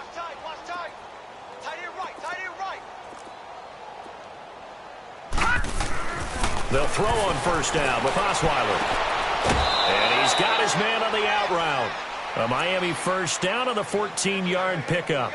They'll throw on 1st down with Osweiler. And he's got his man on the out route. A Miami 1st down on the 14-yard pickup.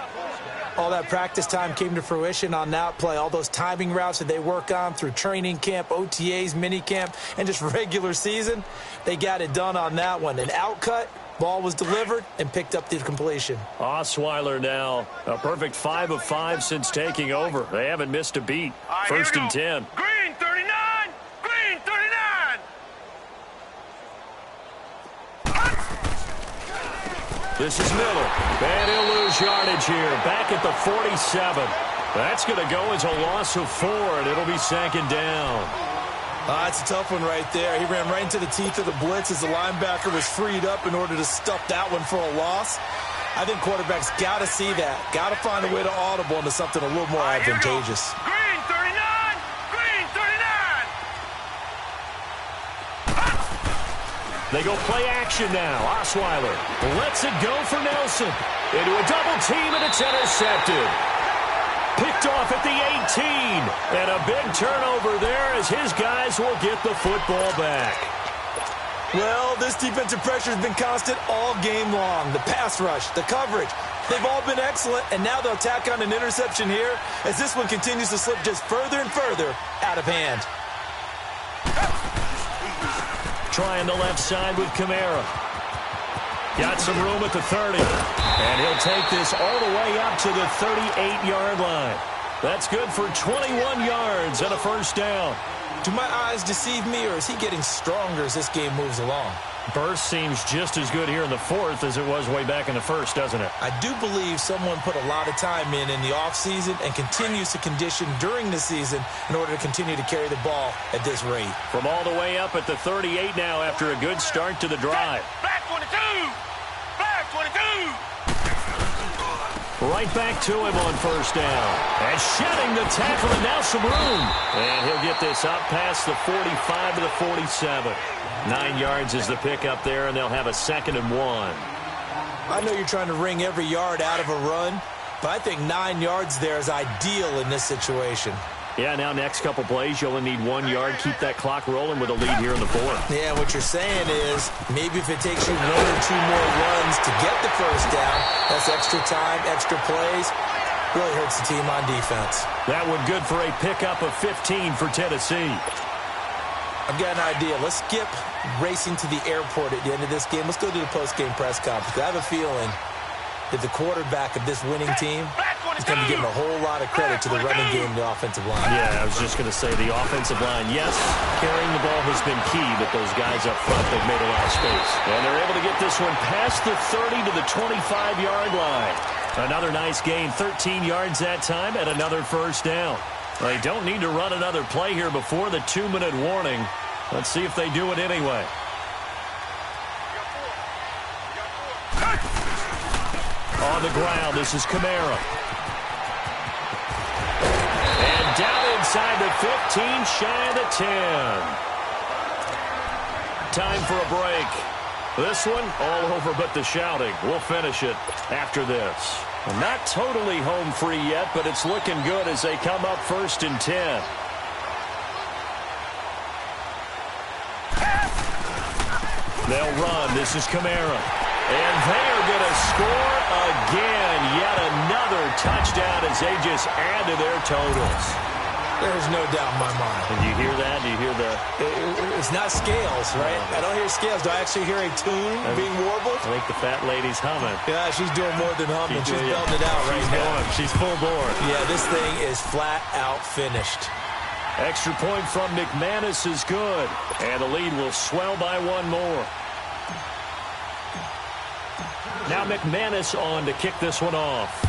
All that practice time came to fruition on that play. All those timing routes that they work on through training camp, OTAs, minicamp, and just regular season, they got it done on that one. An outcut, ball was delivered, and picked up the completion. Osweiler now, a perfect 5 of 5 since taking over. They haven't missed a beat. 1st and 10. Green 39! Green 39! This is Miller. And he'll lose yardage here. Back at the 47. That's going to go as a loss of 4, and it'll be 2nd down. That's a tough one right there. He ran right into the teeth of the blitz as the linebacker was freed up in order to stuff that one for a loss. I think quarterbacks got to see that. Got to find a way to audible into something a little more advantageous. Green 39! Green 39! They go play action now. Osweiler lets it go for Nelson. Into a double team, and it's intercepted. Picked off at the 18. And a big turnover there as his guys will get the football back. Well, this defensive pressure has been constant all game long. The pass rush, the coverage, they've all been excellent, and now they'll tack on an interception here as this one continues to slip just further and further out of hand. Trying the left side with Kamara. Got some room at the 30. And he'll take this all the way up to the 38-yard line. That's good for 21 yards and a 1st down. Do my eyes deceive me, or is he getting stronger as this game moves along? Burst seems just as good here in the 4th as it was way back in the 1st, doesn't it? I do believe someone put a lot of time in the offseason and continues to condition during the season in order to continue to carry the ball at this rate. From all the way up at the 38 now after a good start to the drive. Black 22! Black 22! Right back to him on 1st down. And shedding the tackle, and now some room. And he'll get this up past the 45 to the 47. 9 yards is the pickup there, and they'll have a 2nd and 1. I know you're trying to wring every yard out of a run, but I think 9 yards there is ideal in this situation. Yeah, now next couple plays, you only need 1 yard. Keep that clock rolling with a lead here in the 4th. Yeah, what you're saying is maybe if it takes you 1 or 2 more runs to get the 1st down, that's extra time, extra plays. Really hurts the team on defense. That one good for a pickup of 15 for Tennessee. I've got an idea. Let's skip racing to the airport at the end of this game. Let's go to the post-game press conference. I have a feeling that the quarterback of this winning team is going to be getting a whole lot of credit to the running game and the offensive line. Yeah, I was just going to say the offensive line, yes, carrying the ball has been key, but those guys up front, they've made a lot of space. And they're able to get this one past the 30 to the 25-yard line. Another nice gain, 13 yards that time, and another 1st down. They don't need to run another play here before the 2-minute warning. Let's see if they do it anyway. On the ground, this is Kamara. And down inside the 15, shy of the 10. Time for a break. This one, all over but the shouting. We'll finish it after this. Well, not totally home free yet, but it's looking good as they come up 1st and 10. They'll run. This is Kamara. And they are going to score again. Yet another touchdown as they just add to their totals. There's no doubt in my mind. And you hear that? Do you hear the... It's not scales, right? I don't hear scales. Do I actually hear a tune being warbled? I think the fat lady's humming. Yeah, she's doing more than humming. She's belting it out right now. She's full bore. Yeah, this thing is flat out finished. Extra point from McManus is good. And the lead will swell by one more. Now McManus on to kick this one off.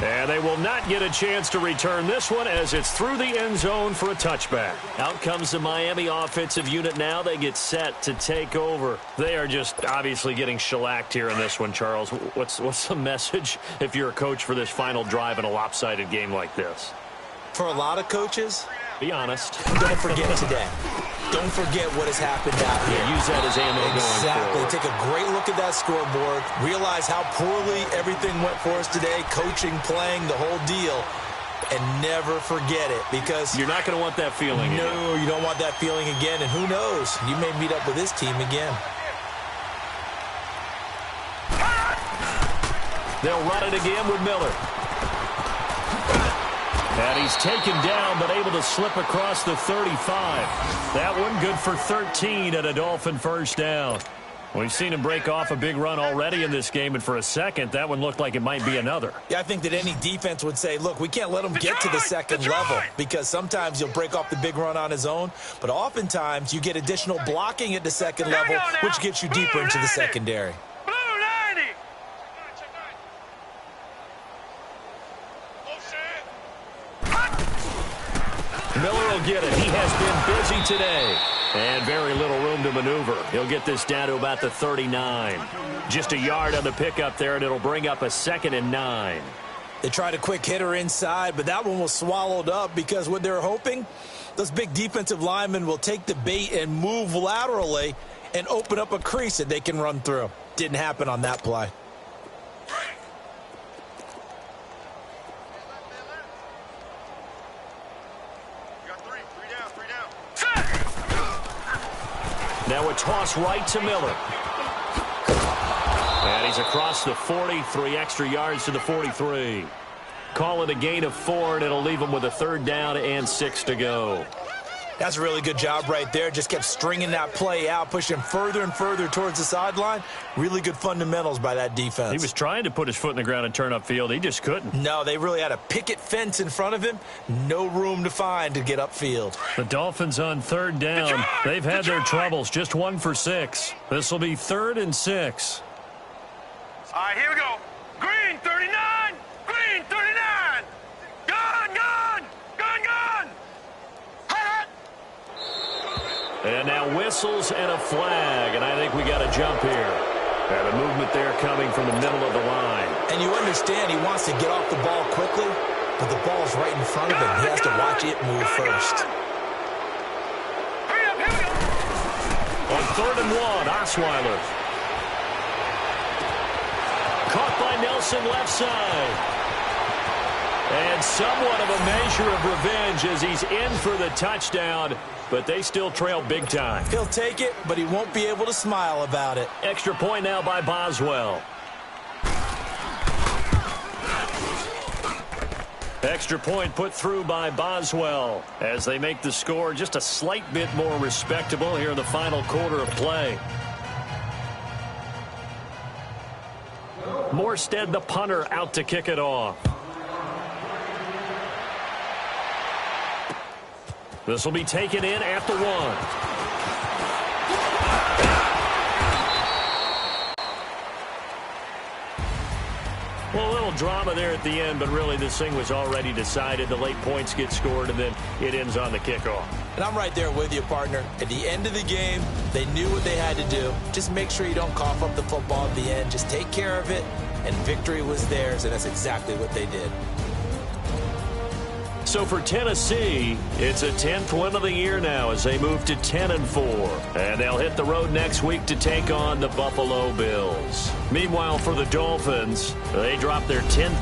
And they will not get a chance to return this one as it's through the end zone for a touchback. Out comes the Miami offensive unit now. They get set to take over. They are just obviously getting shellacked here in this one, Charles. What's the message if you're a coach for this final drive in a lopsided game like this? For a lot of coaches, be honest. Don't forget today. Don't forget what has happened out here. Use that as ammo going forward. Take a great look at that scoreboard. Realize how poorly everything went for us today. Coaching, playing, the whole deal. And never forget it because... You're not going to want that feeling again. No, you don't want that feeling again. And who knows? You may meet up with this team again. They'll run it again with Miller. And he's taken down, but able to slip across the 35. That one good for 13 and a Dolphin first down. We've seen him break off a big run already in this game, and for a second, that one looked like it might be another. Yeah, I think that any defense would say, look, we can't let him get to the second level because sometimes he'll break off the big run on his own, but oftentimes you get additional blocking at the second level, which gets you deeper into the secondary. Miller will get it. He has been busy today. And very little room to maneuver. He'll get this down to about the 39. Just a yard on the pickup there, and it'll bring up a 2nd and 9. They tried a quick hitter inside, but that one was swallowed up because what they're hoping, those big defensive linemen will take the bait and move laterally and open up a crease that they can run through. Didn't happen on that play. Now a toss right to Miller. And he's across the 40, 3 extra yards to the 43. Call it a gain of 4, and it'll leave him with a 3rd down and 6 to go. That's a really good job right there. Just kept stringing that play out, pushing further and further towards the sideline. Really good fundamentals by that defense. He was trying to put his foot in the ground and turn upfield. He just couldn't. No, they really had a picket fence in front of him. No room to find to get upfield. The Dolphins on 3rd down. They've had their troubles. Just 1 for 6. This will be 3rd and 6. All right, here we go. Green, 39. Green, 39. Gun, gun. Gun, gun. And now whistles and a flag, and I think we got a jump here. And a movement there coming from the middle of the line. And you understand he wants to get off the ball quickly, but the ball's right in front of him. He has to watch it move first. On 3rd and 1, Osweiler. Caught by Nelson left side. And somewhat of a measure of revenge as he's in for the touchdown, but they still trail big time. He'll take it, but he won't be able to smile about it. Extra point now by Boswell. Extra point put through by Boswell as they make the score just a slight bit more respectable here in the final quarter of play. Morstead, the punter, out to kick it off. This will be taken in at the 1. Well, a little drama there at the end, but really this thing was already decided. The late points get scored, and then it ends on the kickoff. And I'm right there with you, partner. At the end of the game, they knew what they had to do. Just make sure you don't cough up the football at the end. Just take care of it, and victory was theirs, and that's exactly what they did. So for Tennessee, it's a 10th win of the year now as they move to 10-4. And they'll hit the road next week to take on the Buffalo Bills. Meanwhile, for the Dolphins, they drop their 10th